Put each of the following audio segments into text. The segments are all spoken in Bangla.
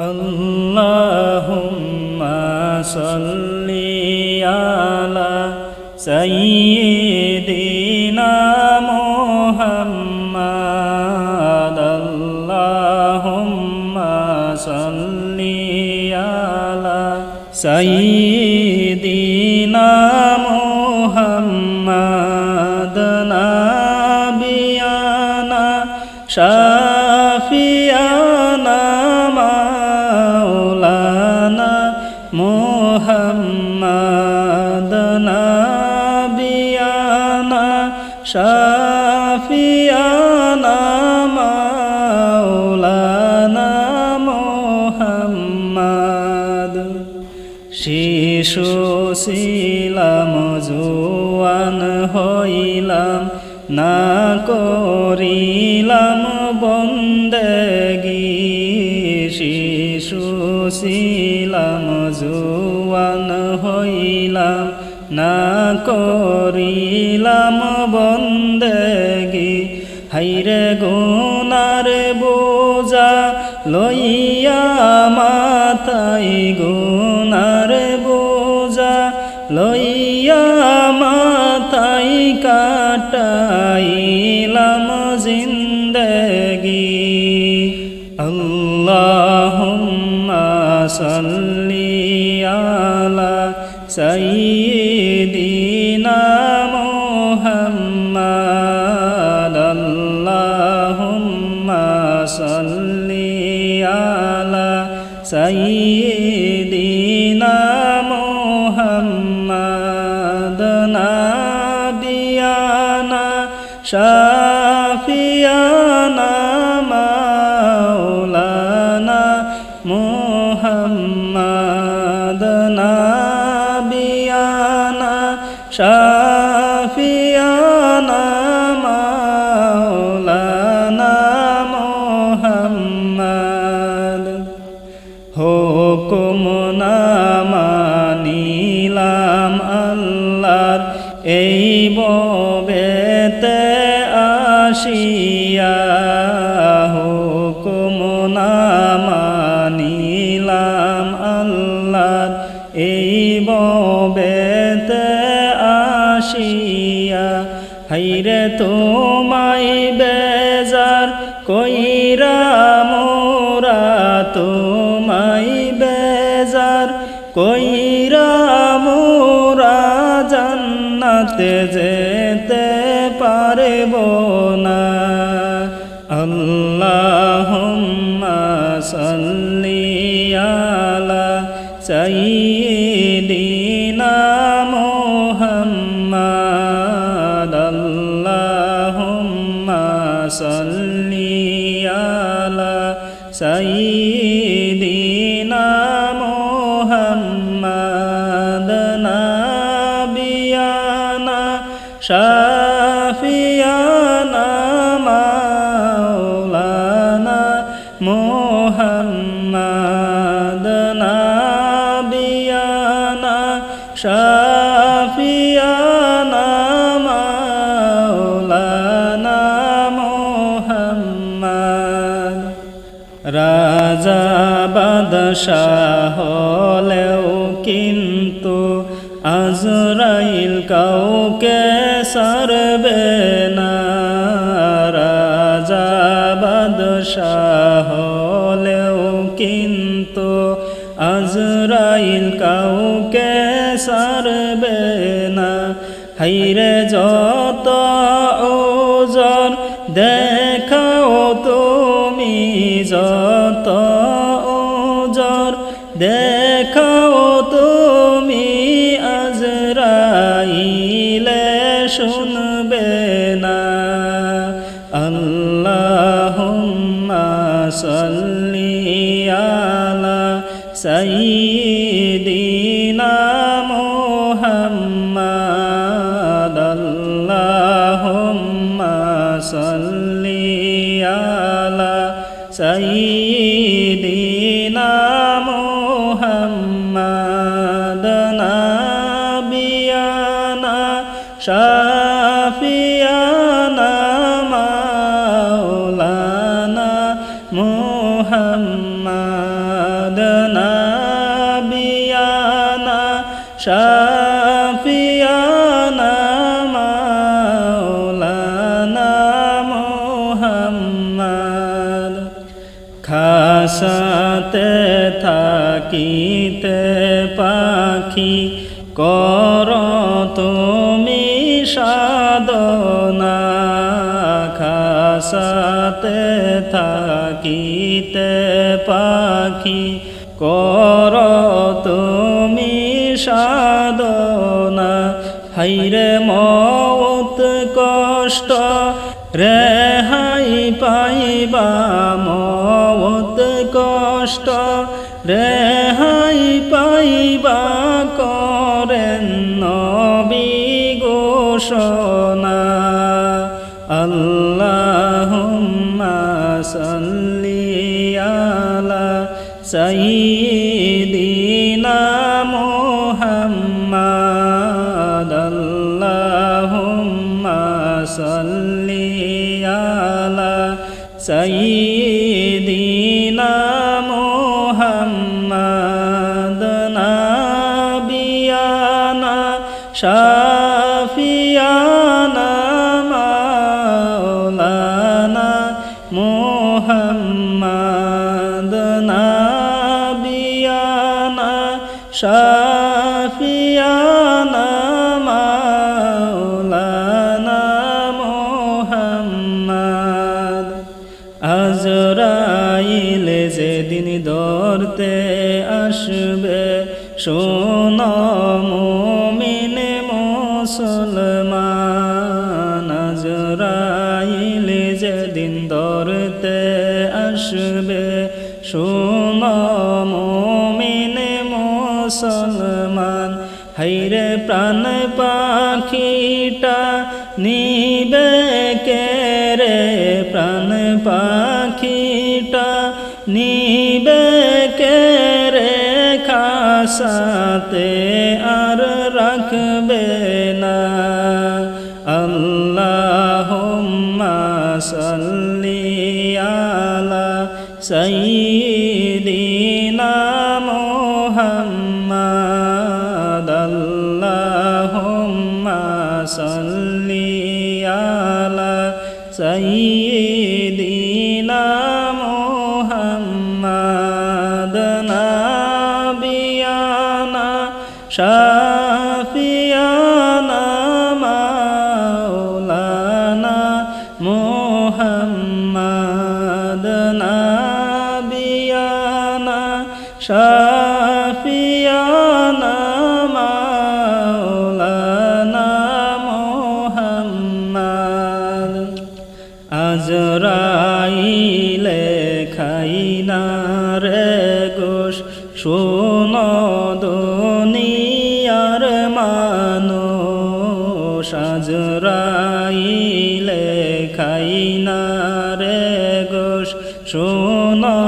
আল্লাহুম্মা সাল্লি আলা সাইয়্যিদিনা মুহাম্মাদ আল্লাহুম্মা সাল্লি আলা সাইয়্যিদিনা মুহাম্মাদ নাবিয়ানা শাফিয়ানা মাওলানা মুহাম্মাদ নাবিয়ানা শাফিয়ানা মাওলানা মুহাম্মাদ। শিশু ছিলাম জোয়ান হইলাম না করিলাম বন্দেগি, শিশু ছিলাম জোয়ান হইলাম না করিলাম বন্দেগি। হাইরে গুনার বোঝা লইয়া মাথায় গুনার বোঝা লইয়া মাথায় কাটাইলাম জিন্দেগি। আল্লাহুম্মা সাল্লি আলা সাইয়্যিদিনা মুহাম্মাদ আল্লাহুম্মা সাল্লি আলা সাইয়্যিদিনা মুহাম্মাদ নাবিয়ানা শাফিয়ানা মাওলানা মুহাম্মাদ নাবিয়ানা শাফিয়ানা মাওলানা মুহাম্মাদ। হুকুম না মানিলাম আল্লাহর এই ববেতে আসিয়া, হুকুম না মানিলাম আল্লাহর এই ববেতে আসিয়া। হাইরে তোমায় বেজার কইরা মোরা, তোমায় বেজার কইরা মোরা জান্নাতে যেতে পারব না। আল্লাহুম্মা সাল্লি আলা সাইয়্যিদিনা মুহাম্মাদ আল্লাহুম্মা সাল্লি আলা সাইয়্যিদিনা মুহাম্মাদ নাবিয়ানা শাফিয়ানা মাওলানা মুহাম্মাদ নাবিয়ানা শাফিয়ানা মাওলানা মুহাম্মাদ। রাজা বাদশাহ হলেও কিন্তু আজরাইল কাউকে ছাড়বে না, রাজা বাদশাহ হলেও কিন্তু আজরাইল কাউকে ছাড়বে না। হাইরে যত ওজন দেখাও তুমি, যত ওজন দেখাও তুমি আজরাইলে শুনবে না। আল্লাহুম্মা সাল্লি আলা সাইয়্যিদিনা মুহাম্মাদ আল্লাহুম্মা সাল্লি আলা সাইয়্যিদিনা মুহাম্মাদ নাবিয়ানা শাফিয়ানা মাওলানা মুহাম্মাদ। নাবিয়ানা শাফিয়ানা মাওলানা মুহাম্মদ খাসাতে থাকিতে পাখি কর তুমি সাধনা খাসাতে থাকিতে পাখি কর তুমি সাধনা হাইরে মওত কষ্ট রেহাই পাইবা মওত কষ্ট রেহাই পাইবা করেন নবী ঘোষণা আল্লাহুম্মা সাল্লি আলা সাইয়্যিদিনা মুহাম্মাদ আল্লাহুম্মা সাল্লি আলা সাইয়্যিদিনা মুহাম্মাদ নাবিয়ানা শাফিয়ানা মাওলানা মুহাম্মাদ নাবিয়ানা শাফিয়ানা মাওলানা মুহাম্মাদ আজরাইল যেদিন ধরতে আসবে শোনো মুমিন মুসলমান আজরাইল যেদিন ধরতে আসবে শোনো মুমিন মুসলমান হাইরে প্রাণ পাখিটা নিবে কেরে প্রাণ পাখিটা নিবে কেরে খাসাতে আর রাখবে না আল্লাহুম্মা সাল্লি আলা সাইয়্যিদিনা মুহাম্মাদ আল্লাহুম্মা সাল্লি আলা সাইয়্যিদিনা মুহাম্মাদ নাবিয়ানা শাফিয়ানা মাওলানা মুহাম্মাদ নাবিয়ানা শাফিয়ানা মাওলানা মুহাম্মদ আজরাইলে খাইনা রে গোশ শোনো দুনিয়ার মানুষ আজরাইলে খাইনা রে গোশ শোনো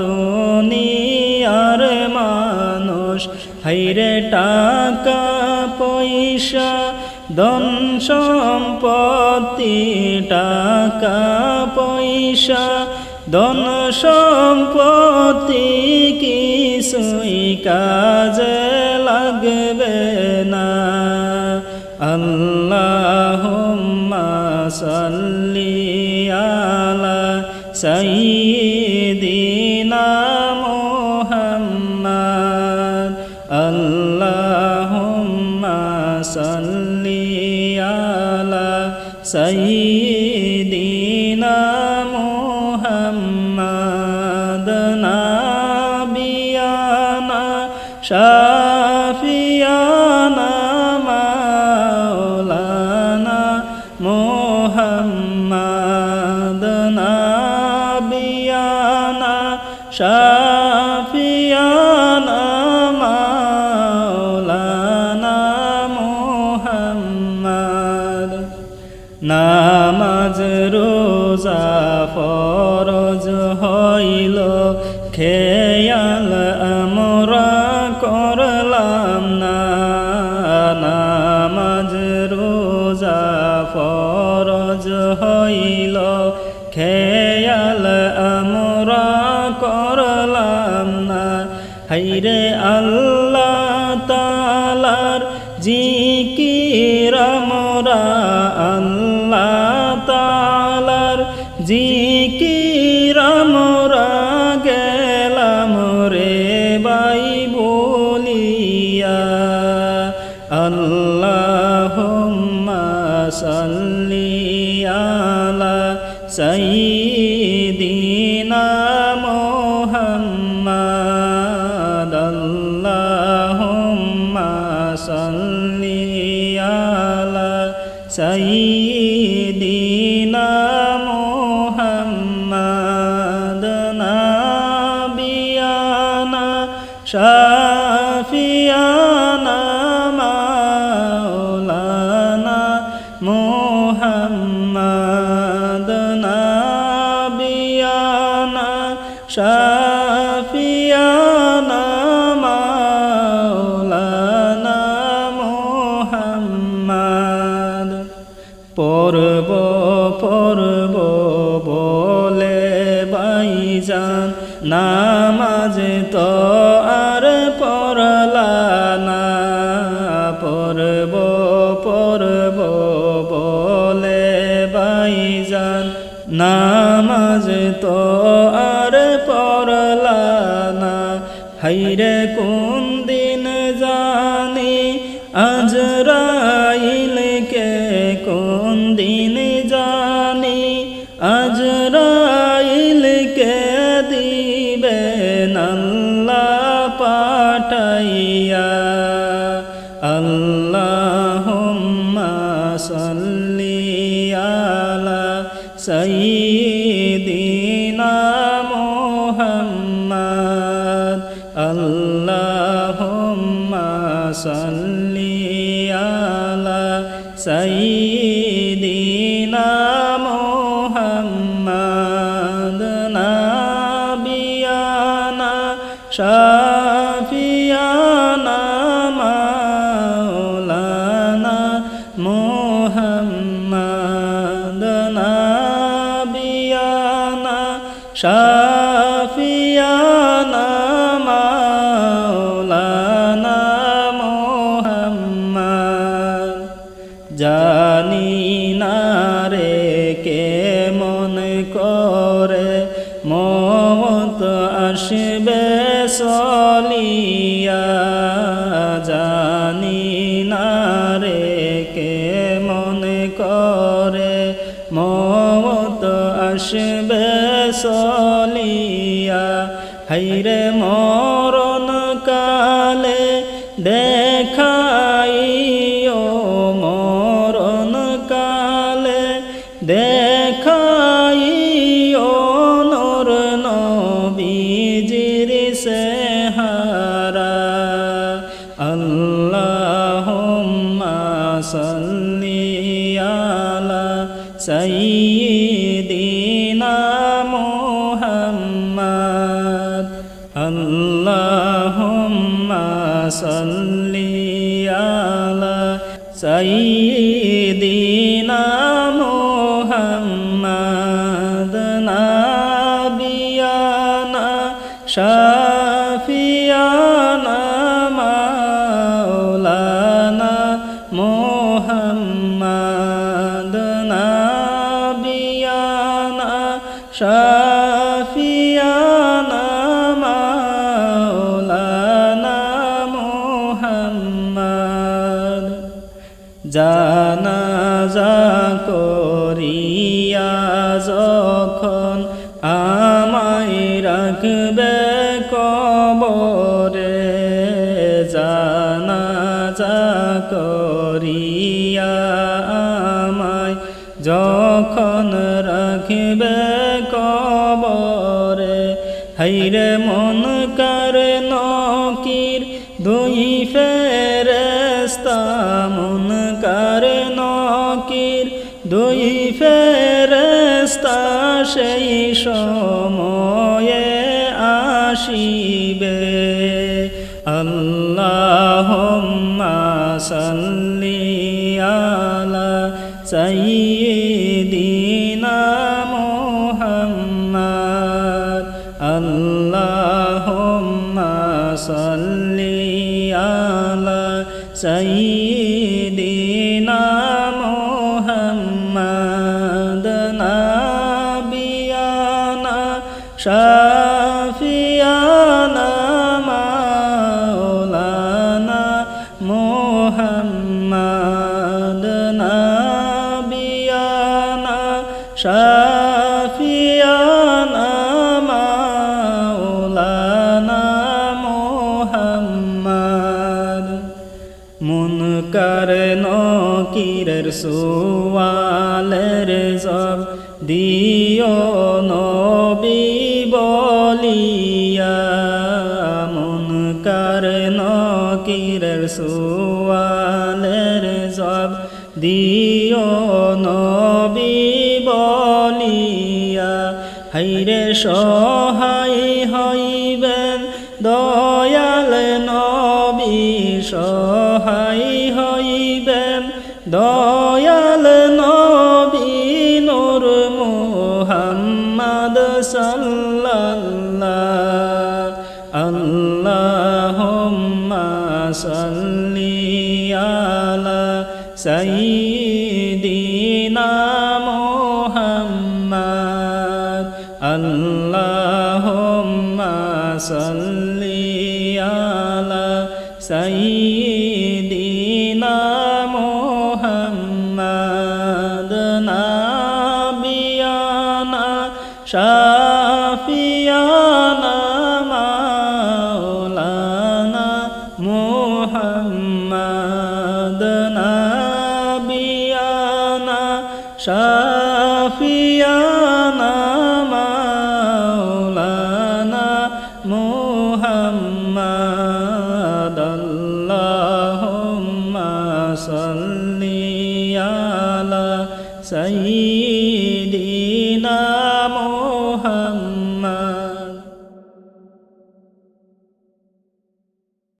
দুনিয়ার মানুষ হাইরে টাকা পয়সা ধন সম্পত্তি টাকা পয়সা ধন সম্পত্তি কিছুই কাজে লাগবে না আল্লাহুম্মা সাল্লি আলা সাইয়্যিদিনা মুহাম্মাদ আল্লাহুম্মা সাল্লি আলা সাইয়্যিদিনা মুহাম্মাদ নাবিয়ানা শাফিয়ানা মাওলানা মুহাম্মাদ নাবিয়ানা শাফিয়ানা মাওলানা মুহাম্মদ নামাজ রোজা ফরজ হইল খেয়াল আমরা করলাম না নামাজ রোজা ফরজ হইল খেয়াল আমরা করলাম না হাইরে আল্লাহ তাআলার জিকির আমরা আল্লাহ তাআলার জিকির আমরা গেলাম রে ভাই বলিয়া আল্লাহুম্মা সাল্লি আলা সাইয়্যিদিনা মুহাম্মাদ আল্লাহুম্মা সাল্লি আলা সাইয়্যিদিনা মুহাম্মাদ নাবিয়ানা শাফিয়ানা মাওলানা মুহাম্মাদ নাবিয়ানা শাফিয়ানা মাওলানা মুহাম্মাদ পড়ব পড়ব বলে ভাইজান নামাজ তো আর পড়লা না পড়ব পড়ব বলে ভাইজান নামাজ তো আর পড়লা না হাইরে কোন দিন জানি আজরাইলকে কোন দিন জানি আজরাইলকে দিবেন আল্লাহ পাঠাইয়া আল্লাহুম্মা সাল্লি আলা সাইয়্যিদিনা মুহাম্মাদ আল্লাহুম্মা সাল্লি আলা সাইয়্যিদিনা মুহাম্মাদ নাবিয়ানা শাফিয়ানা মাওলানা মুহাম্মাদ নাবিয়ানা শাফিয়ানা মাওলানা মুহাম্মাদ জানি না রে কেমন করে মত আসবে চলিয়া জানি না রে কেমন করে মত আসবে চলিয়া হাইরে মরণ কালে দেখাইও মরণ কালে দেখাইও নূর নবীজির চেহারা আল্লাহুম্মা সাল্লি আলা সাইয়্যিদিনা মুহাম্মাদ আল্লাহুম্মা সাল্লি আলা সাইয়্যিদিনা মুহাম্মাদ নাবিয়ানা শাফিয়ানা মাওলানা মুহাম্মাদ নাবিয়ানা শাফিয়ানা মাওলানা মুহাম্মাদ জানাজা করিয়া যখন আমায় রাখবে কবরে জানাজা করিয়া আমায় যখন রাখবে কবরে হাইরে মন কার নকির দুই ফেরেশতা মন কার নকির দুই ফেরেশতা সেই সময়ে আসিবে আল্লাহুম্মা সাল্লি আলা সাইয়্যিদিনা মুহাম্মাদ আল্লাহুম্মা সাল্লি আলা সাইয়্যিদিনা মুহাম্মাদ নাবিয়ানা শাফিয়ানা মাওলানা মুহাম্মাদ নাবিয়ানা শাফিয়ানা মাওলানা মুহাম্মাদ মুনকার নকিরের সুয়ালের জব দিও নবী বলিয়া মুনকার নকিরের সুয়ালের জব দিও নবী বলিয়া হাইরে সহায় হইবেন দয়াল নবী সহায় হইবেন দয়াল নবী নূর মুহাম্মদ সাল্লাল্লাহু আল্লাহুম্মা সাল্লি আলা সাইয়্যিদিনা মুহাম্মদ আল্লাহুম্মা সাল্লি আলা সাইয়্যিদিনা মুহাম্মদ নাবিয়ানা শাফিয়ানা মাওলানা মুহাম্মদ নাবিয়ানা শাফিয়ানা মাওলানা মুহাম্মদ আল্লাহুম্মা সাল্লি আলা সাইয়্যিদিনা